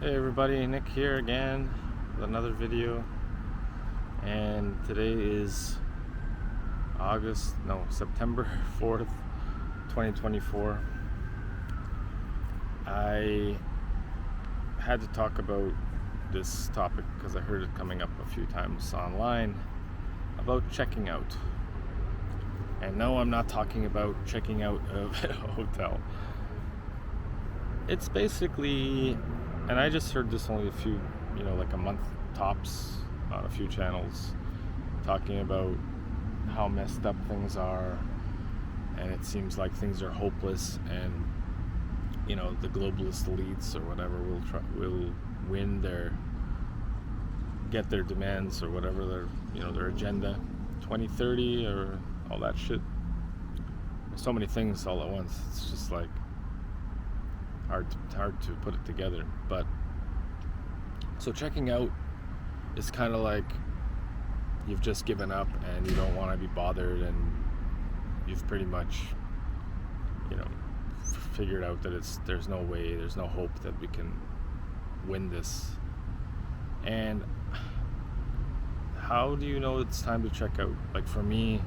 Hey everybody, Nick here again with another video. And today is September 4th, 2024. I had to talk about this topic because I heard it coming up a few times online about checking out. And no, I'm not talking about checking out of a hotel. It's basically, and I just heard this only like a month tops on a few channels, talking about how messed up things are, and it seems like things are hopeless, and the globalist elites or whatever will get their demands or whatever their agenda 2030 or all that shit. So many things all at once. It's just like hard to put it together. But so checking out is kind of like you've just given up and you don't want to be bothered, and you've pretty much figured out that there's no hope that we can win this. And how do you know it's time to check out? Like for me,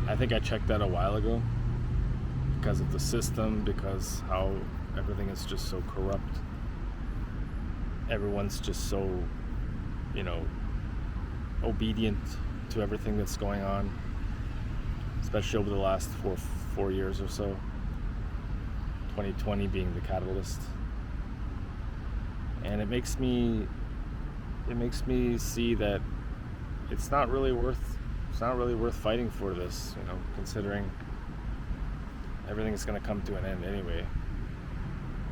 I think I checked out a while ago because of the system, because how everything is just so corrupt. Everyone's just so, obedient to everything that's going on, especially over the last four years or so. 2020 being the catalyst, and it makes me see that it's not really worth fighting for this. Considering everything's going to come to an end anyway.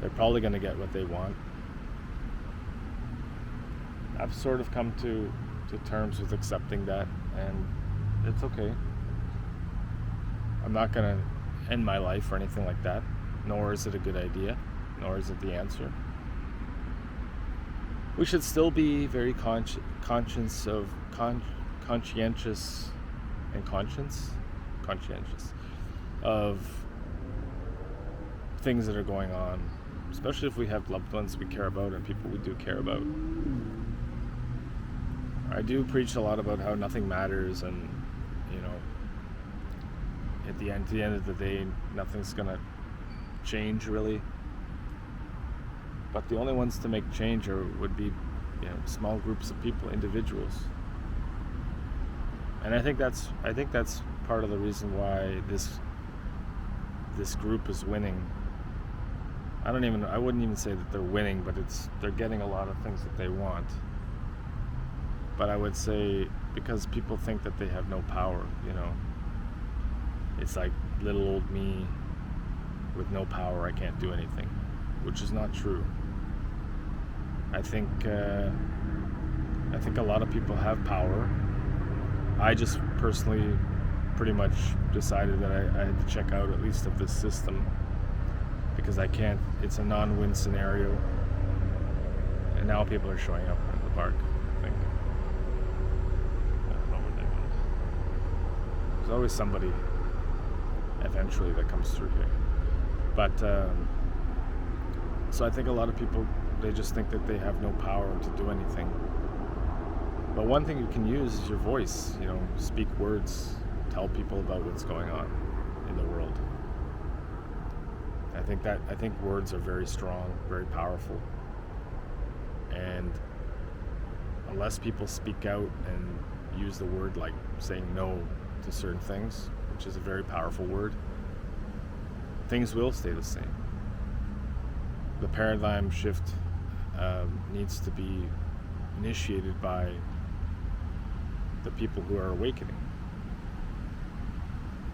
They're probably going to get what they want. I've sort of come to terms with accepting that, and it's okay. I'm not going to end my life or anything like that, nor is it a good idea, nor is it the answer. We should still be very conscientious of things that are going on, especially if we have loved ones we care about and people we do care about. I do preach a lot about how nothing matters, and at the end of the day, nothing's gonna change really. But the only ones to make change would be small groups of people, individuals. And I think that's part of the reason why this group is winning. I wouldn't even say that they're winning, but they're getting a lot of things that they want. But I would say because people think that they have no power, it's like little old me with no power, I can't do anything, which is not true. I think a lot of people have power. I just personally pretty much decided that I had to check out at least of this system, because I can't. It's a non-win scenario, and now people are showing up in the park. I think I don't know where they went. There's always somebody eventually that comes through here, but so I think a lot of people, they just think that they have no power to do anything. But one thing you can use is your voice. Speak words, tell people about what's going on in the world. I think words are very strong, very powerful. And unless people speak out and use the word, like saying no to certain things, which is a very powerful word, things will stay the same. The paradigm shift needs to be initiated by the people who are awakening.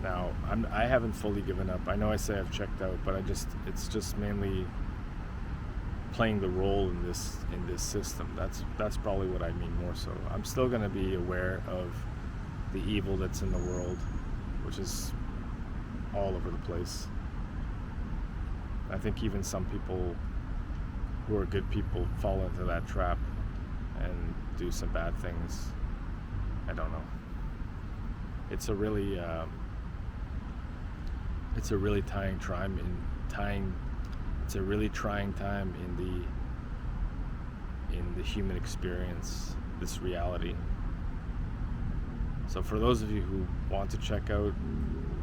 Now, I haven't fully given up. I know I say I've checked out, but it's just mainly playing the role in this system. That's probably what I mean more so. I'm still going to be aware of the evil that's in the world, which is all over the place. I think even some people who are good people fall into that trap and do some bad things. I don't know. It's a really tying it's a really trying time in the human experience, this reality. So for those of you who want to check out,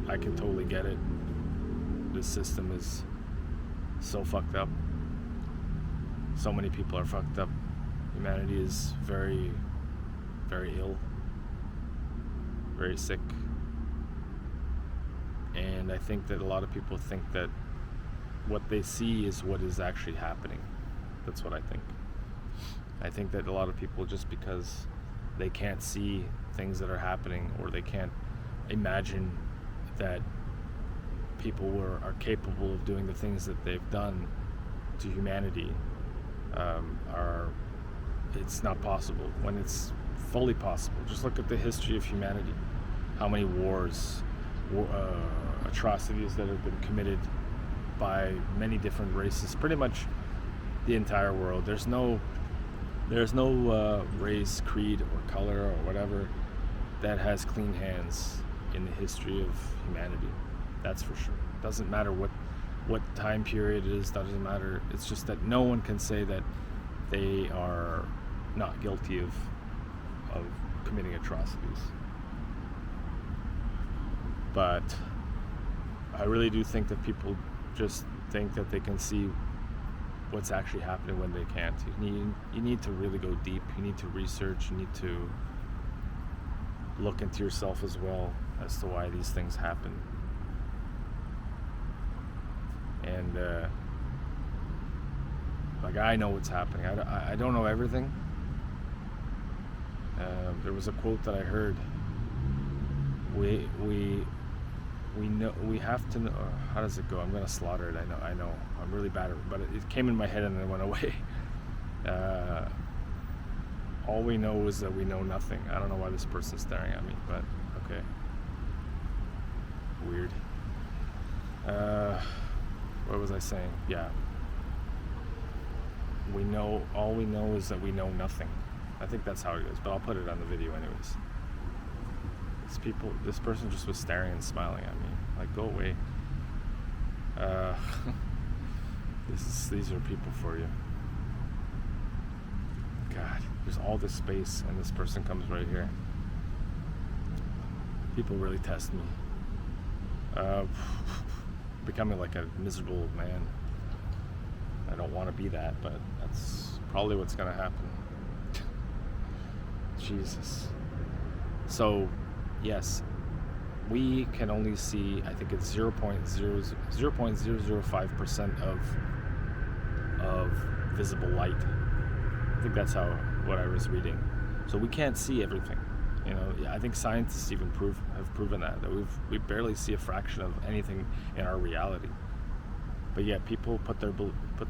I can totally get it. This system is so fucked up. So many people are fucked up. Humanity is very, very ill, very sick. And I think that a lot of people think that what they see is what is actually happening. That's what I think. I think that a lot of people, just because they can't see things that are happening, or they can't imagine that people are capable of doing the things that they've done to humanity, it's not possible when it's fully possible. Just look at the history of humanity. How many wars, atrocities that have been committed by many different races, pretty much the entire world. There's no race, creed, or color, or whatever that has clean hands in the history of humanity. That's for sure. Doesn't matter what time period it is, doesn't matter. It's just that no one can say that they are not guilty of committing atrocities. But I really do think that people just think that they can see what's actually happening when they can't. You need to really go deep. You need to research. You need to look into yourself as well as to why these things happen. And like, I know what's happening. I don't know everything. There was a quote that I heard. We know, we have to know. How does it go? I'm gonna slaughter it. I know. I'm really bad at it, but it came in my head and then it went away. All we know is that we know nothing. I don't know why this person's staring at me, but okay. Weird. What was I saying? Yeah. All we know is that we know nothing. I think that's how it is, but I'll put it on the video anyways. This person just was staring and smiling at me. Like, go away. These are people for you. God, there's all this space and this person comes right here. People really test me. Becoming like a miserable man. I don't want to be that, but that's probably what's gonna happen. Jesus. So, yes, we can only see, I think it's 0.005% of visible light. I think that's what I was reading. So we can't see everything. You know, I think scientists even have proven that we barely see a fraction of anything in our reality. But yet people put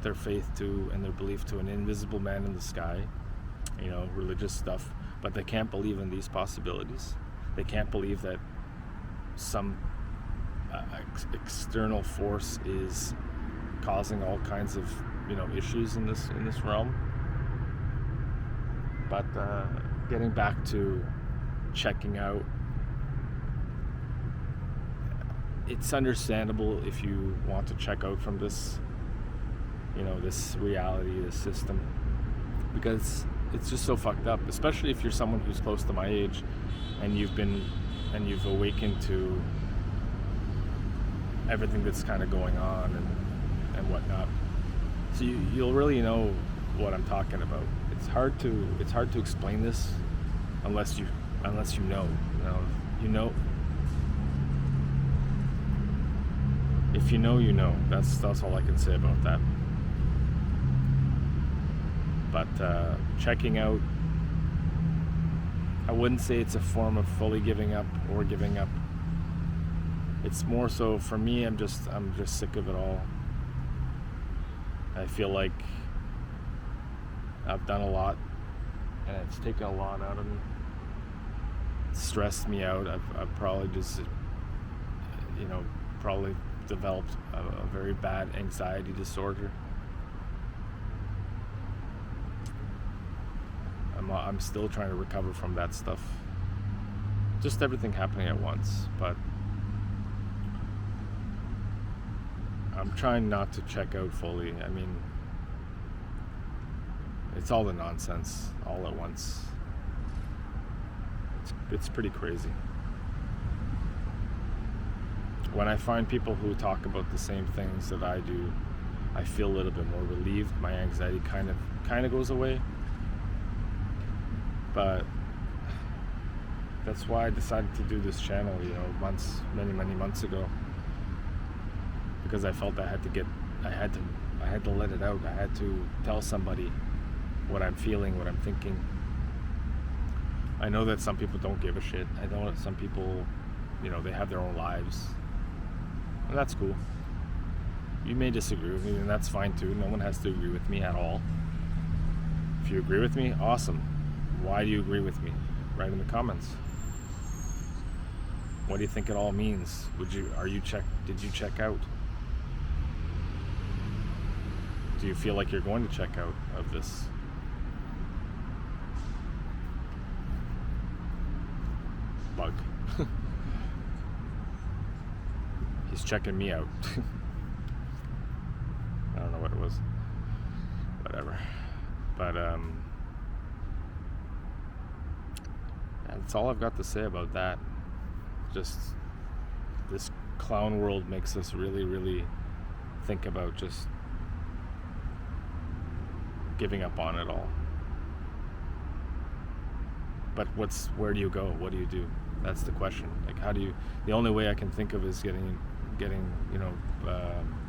their faith to and their belief to an invisible man in the sky, you know, religious stuff, but they can't believe in these possibilities. They can't believe that some external force is causing all kinds of, you know, issues in this realm. But getting back to checking out, it's understandable if you want to check out from this, you know, this reality, this system, because it's just so fucked up, especially if you're someone who's close to my age and you've awakened to everything that's kind of going on and whatnot. So you'll really know what I'm talking about. It's hard to explain this unless you know. You know. If you know, you know. That's all I can say about that. But checking out, I wouldn't say it's a form of fully giving up or giving up. It's more so for me. I'm just sick of it all. I feel like I've done a lot, and it's taken a lot out of me. It's stressed me out. I've probably just, you know, developed a very bad anxiety disorder. I'm still trying to recover from that stuff. Just everything happening at once, but I'm trying not to check out fully. I mean, it's all the nonsense all at once. It's pretty crazy. When I find people who talk about the same things that I do, I feel a little bit more relieved. My anxiety kind of goes away. But that's why I decided to do this channel, many months ago, because I felt I had to let it out. I had to tell somebody what I'm feeling, what I'm thinking. I know that some people don't give a shit. I know that some people, they have their own lives. And that's cool. You may disagree with me, and that's fine too. No one has to agree with me at all. If you agree with me, awesome. Why do you agree with me? Write in the comments. What do you think it all means? Did you check out? Do you feel like you're going to check out of this? Bug. He's checking me out. I don't know what it was. Whatever. But that's all I've got to say about that. Just this clown world makes us really, really think about just giving up on it all. But where do you go? What do you do? That's the question. Like, the only way I can think of is getting what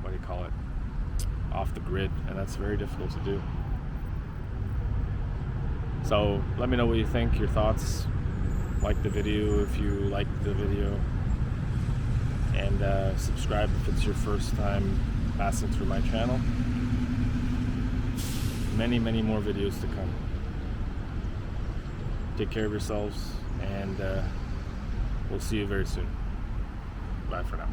do you call it, off the grid, and that's very difficult to do. So let me know what you think, your thoughts. Like the video if you liked the video, and subscribe if it's your first time passing through my channel. Many more videos to come. Take care of yourselves, and we'll see you very soon. Bye for now.